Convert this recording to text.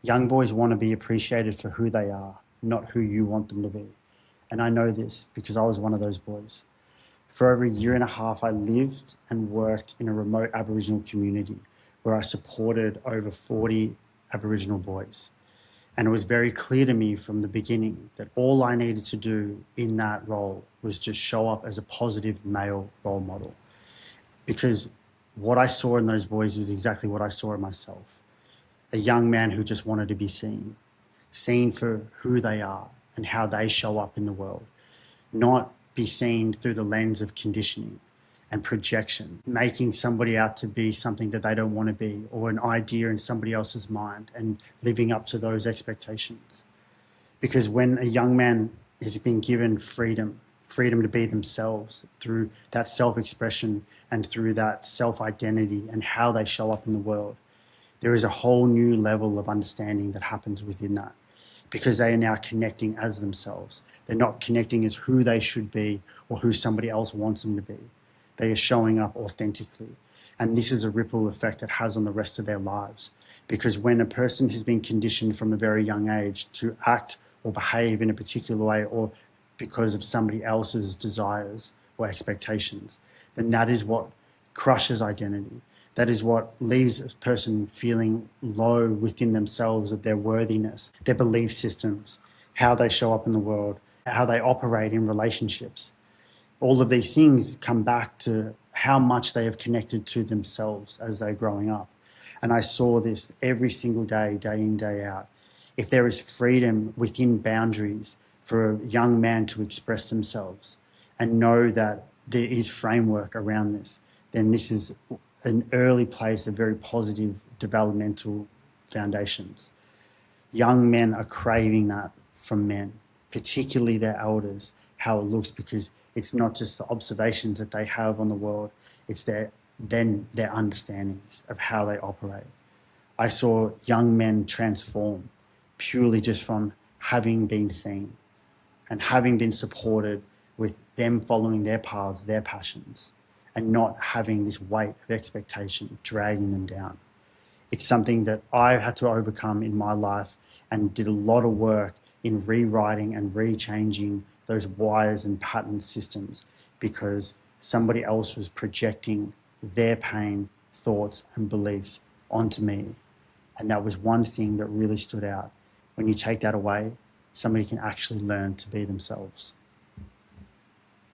Young boys want to be appreciated for who they are, not who you want them to be. And I know this because I was one of those boys. For over a year and a half, I lived and worked in a remote Aboriginal community where I supported over 40 Aboriginal boys. And it was very clear to me from the beginning that all I needed to do in that role was just show up as a positive male role model. Because what I saw in those boys was exactly what I saw in myself. A young man who just wanted to be seen for who they are and how they show up in the world, not be seen through the lens of conditioning and projection, making somebody out to be something that they don't want to be, or an idea in somebody else's mind and living up to those expectations. Because when a young man has been given freedom to be themselves through that self-expression and through that self-identity and how they show up in the world, there is a whole new level of understanding that happens within that, because they are now connecting as themselves. They're not connecting as who they should be or who somebody else wants them to be. They are showing up authentically. And this is a ripple effect that has on the rest of their lives. Because when a person has been conditioned from a very young age to act or behave in a particular way, or because of somebody else's desires or expectations, then that is what crushes identity. That is what leaves a person feeling low within themselves of their worthiness, their belief systems, how they show up in the world, how they operate in relationships. All of these things come back to how much they have connected to themselves as they're growing up. And I saw this every single day, day in, day out. If there is freedom within boundaries for a young man to express themselves and know that there is framework around this, then this is an early place of very positive developmental foundations. Young men are craving that from men, particularly their elders, how it looks, because it's not just the observations that they have on the world, it's their understandings of how they operate. I saw young men transform purely just from having been seen and having been supported with them following their paths, their passions, and not having this weight of expectation dragging them down. It's something that I had to overcome in my life and did a lot of work in rewriting and rechanging those wires and pattern systems, because somebody else was projecting their pain, thoughts and beliefs onto me. And that was one thing that really stood out. When you take that away, somebody can actually learn to be themselves.